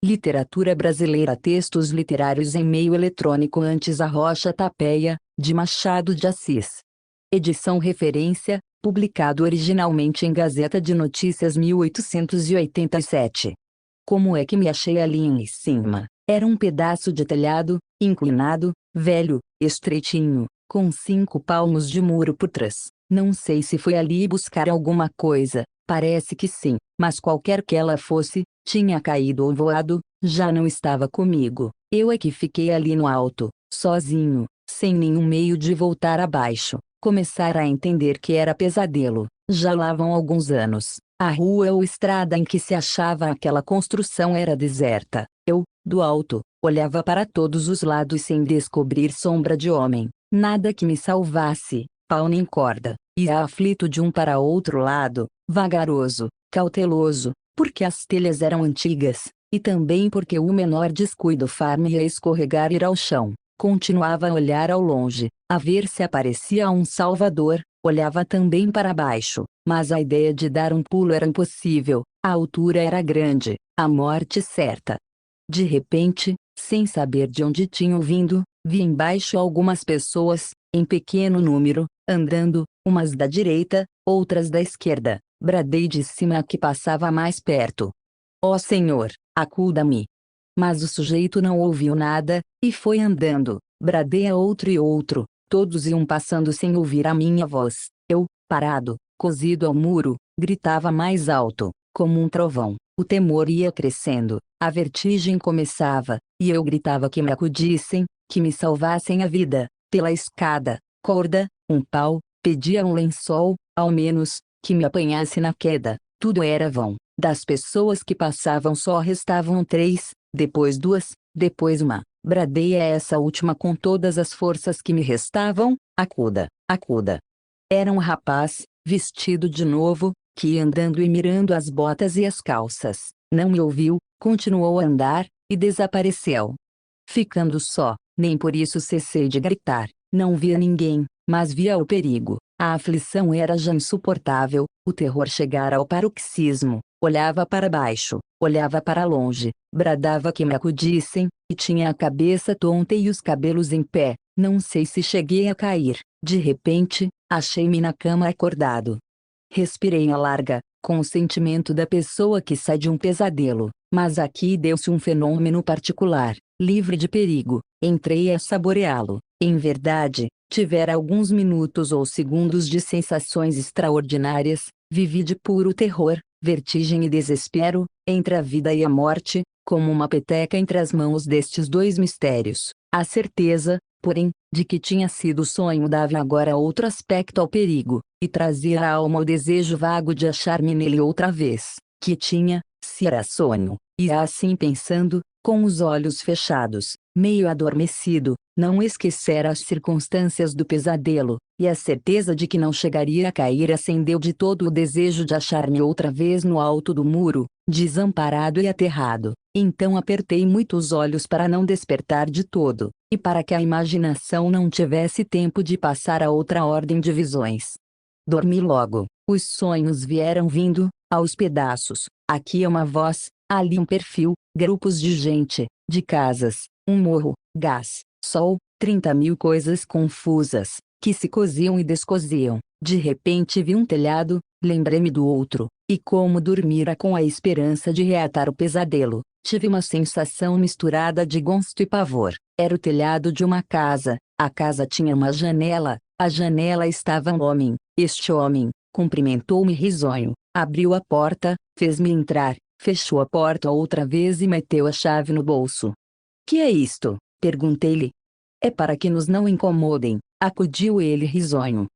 Literatura Brasileira, Textos Literários em Meio Eletrônico Antes a Rocha Tapeia, de Machado de Assis. Edição referência, publicado originalmente em Gazeta de Notícias 1887. Como é que me achei ali em cima? Era um pedaço de telhado, inclinado, velho, estreitinho, com 5 palmos de muro por trás. Não sei se foi ali buscar alguma coisa, parece que sim, mas qualquer que ela fosse, tinha caído ou voado, já não estava comigo. Eu é que fiquei ali no alto, sozinho, sem nenhum meio de voltar abaixo. Começar a entender que era pesadelo. Já lá vão alguns anos. A rua ou estrada em que se achava aquela construção era deserta. Eu, do alto, olhava para todos os lados sem descobrir sombra de homem. Nada que me salvasse, pau nem corda. Ia aflito de um para outro lado, vagaroso, cauteloso, porque as telhas eram antigas, e também porque o menor descuido far-me-ia escorregar e ir ao chão. Continuava a olhar ao longe, a ver se aparecia um salvador. Olhava também para baixo, mas a ideia de dar um pulo era impossível, a altura era grande, a morte certa. De repente, sem saber de onde tinham vindo, vi embaixo algumas pessoas, em pequeno número, andando, umas da direita, outras da esquerda. Bradei de cima a que passava mais perto: ó Senhor, acuda-me! Mas o sujeito não ouviu nada, e foi andando. Bradei a outro e outro. Todos iam passando sem ouvir a minha voz. Eu, parado, cosido ao muro, gritava mais alto, como um trovão. O temor ia crescendo, a vertigem começava, e eu gritava que me acudissem, que me salvassem a vida. Pela escada, corda, um pau, pedia um lençol, ao menos, que me apanhasse na queda. Tudo era vão. Das pessoas que passavam só restavam 3, depois 2, depois uma. Bradei a essa última com todas as forças que me restavam: acuda, acuda! Era um rapaz, vestido de novo, que ia andando e mirando as botas e as calças. Não me ouviu, continuou a andar, e desapareceu. Ficando só, nem por isso cessei de gritar. Não via ninguém, mas via o perigo. A aflição era já insuportável, o terror chegara ao paroxismo. Olhava para baixo, olhava para longe, bradava que me acudissem, e tinha a cabeça tonta e os cabelos em pé. Não sei se cheguei a cair. De repente, achei-me na cama acordado. Respirei a larga, com o sentimento da pessoa que sai de um pesadelo, mas aqui deu-se um fenômeno particular, livre de perigo. Entrei a saboreá-lo. Em verdade, tivera alguns minutos ou segundos de sensações extraordinárias. Vivi de puro terror, vertigem e desespero, entre a vida e a morte, como uma peteca entre as mãos destes dois mistérios. A certeza, porém, de que tinha sido sonho dava agora outro aspecto ao perigo, e trazia à alma o desejo vago de achar-me nele outra vez. Que tinha, se era sonho, ia assim pensando, com os olhos fechados, meio adormecido, não esquecera as circunstâncias do pesadelo, e a certeza de que não chegaria a cair acendeu de todo o desejo de achar-me outra vez no alto do muro, desamparado e aterrado. Então apertei muito os olhos para não despertar de todo, e para que a imaginação não tivesse tempo de passar a outra ordem de visões. Dormi logo. Os sonhos vieram vindo, aos pedaços. Aqui é uma voz, ali um perfil, grupos de gente, de casas, um morro, gás, sol, 30.000 coisas confusas, que se coziam e descoziam. De repente vi um telhado, lembrei-me do outro, e como dormira com a esperança de reatar o pesadelo, tive uma sensação misturada de gosto e pavor. Era o telhado de uma casa, a casa tinha uma janela, a janela estava um homem. Este homem, cumprimentou-me risonho, abriu a porta, fez-me entrar, fechou a porta outra vez e meteu a chave no bolso. Que é isto? Perguntei-lhe. É para que nos não incomodem, acudiu ele risonho.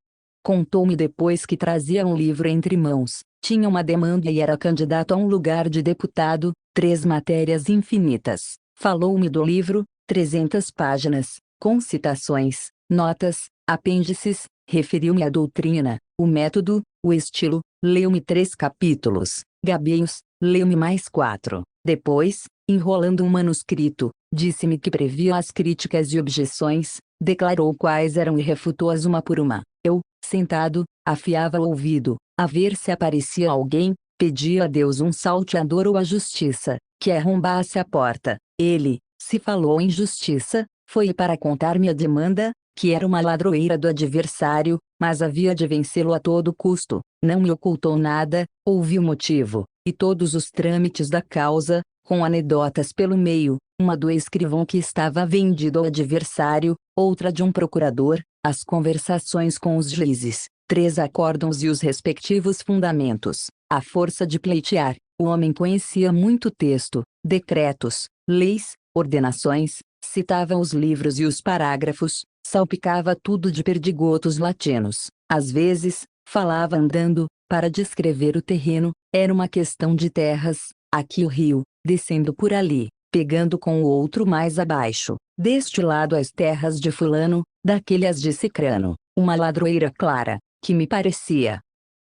Contou-me depois que trazia um livro entre mãos, tinha uma demanda e era candidato a um lugar de deputado, 3 matérias infinitas. Falou-me do livro, 300 páginas, com citações, notas, apêndices, referiu-me a doutrina, o método, o estilo, leu-me 3 capítulos, gabeios, leu-me mais 4. Depois, enrolando um manuscrito, disse-me que previa as críticas e objeções, declarou quais eram e refutou-as uma por uma. Eu, sentado, afiava o ouvido, a ver se aparecia alguém, Pedia a Deus um salteador ou a justiça, que arrombasse a porta. Ele, se falou em justiça, foi para contar-me a demanda, que era uma ladroeira do adversário, mas havia de vencê-lo a todo custo. Não me ocultou nada, ouvi o motivo, e todos os trâmites da causa, com anedotas pelo meio, uma do escrivão que estava vendido ao adversário, outra de um procurador, as conversações com os juízes, 3 acórdãos e os respectivos fundamentos, a força de pleitear. O homem conhecia muito texto, decretos, leis, ordenações, citava os livros e os parágrafos, salpicava tudo de perdigotos latinos. Às vezes, falava andando, para descrever o terreno, era uma questão de terras, aqui o rio, descendo por ali, pegando com o outro mais abaixo, deste lado as terras de fulano, daquele as de cicrano, uma ladroeira clara, que me parecia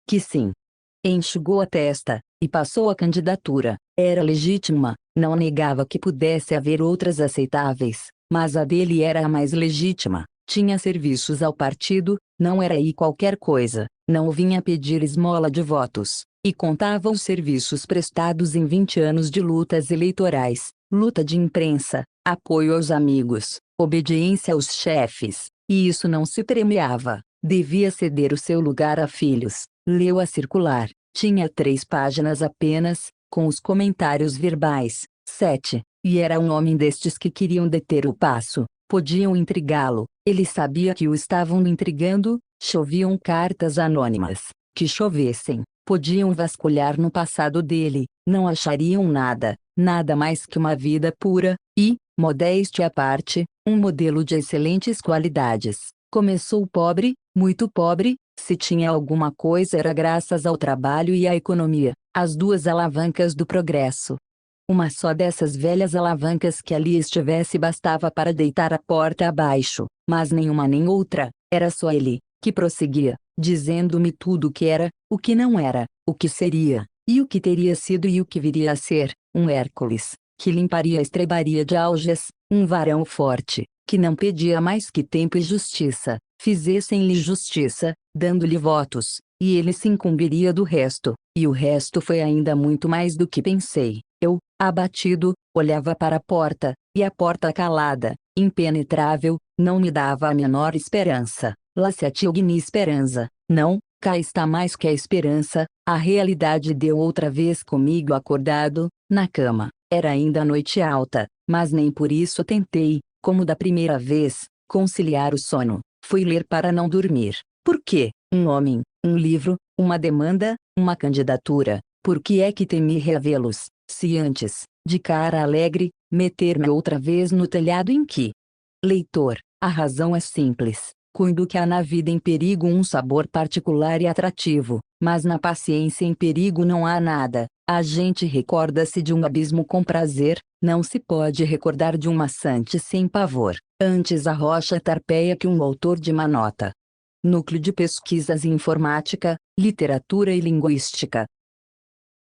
que sim. Enxugou a testa, e passou a candidatura. Era legítima, não negava que pudesse haver outras aceitáveis, mas a dele era a mais legítima. Tinha serviços ao partido, não era aí qualquer coisa, não vinha pedir esmola de votos, e contava os serviços prestados em 20 anos de lutas eleitorais, luta de imprensa, apoio aos amigos, obediência aos chefes, e isso não se premiava, devia ceder o seu lugar a filhos. Leu a circular, tinha 3 páginas apenas, com os comentários verbais, 7, e era um homem destes que queriam deter o passo, podiam intrigá-lo, ele sabia que o estavam intrigando, choviam cartas anônimas, que chovessem, podiam vasculhar no passado dele, não achariam nada, nada mais que uma vida pura, e, modéstia à parte, um modelo de excelentes qualidades. Começou pobre, muito pobre, se tinha alguma coisa era graças ao trabalho e à economia, as 2 alavancas do progresso. Uma só dessas velhas alavancas que ali estivesse bastava para deitar a porta abaixo, mas nenhuma nem outra, era só ele, que prosseguia, dizendo-me tudo o que era, o que não era, o que seria, e o que teria sido e o que viria a ser, um Hércules, que limparia a estrebaria de Alges, um varão forte, que não pedia mais que tempo e justiça, fizessem-lhe justiça, dando-lhe votos, e ele se incumbiria do resto, e o resto foi ainda muito mais do que pensei. Eu, abatido, olhava para a porta, e a porta calada, impenetrável, não me dava a menor esperança. Lasciati ogni speranza, não, cá está mais que a esperança, a realidade deu outra vez comigo acordado, na cama. Era ainda noite alta, mas nem por isso tentei, como da primeira vez, conciliar o sono. Fui ler para não dormir. Por quê? Um homem, um livro, uma demanda, uma candidatura. Por que é que temi revê-los, se antes, de cara alegre, meter-me outra vez no telhado em que? Leitor, a razão é simples. Cuido que há na vida em perigo um sabor particular e atrativo, mas na paciência em perigo não há nada. A gente recorda-se de um abismo com prazer, não se pode recordar de um maçante sem pavor. Antes a rocha tarpeia que um autor de uma nota. Núcleo de Pesquisas em Informática, Literatura e Linguística.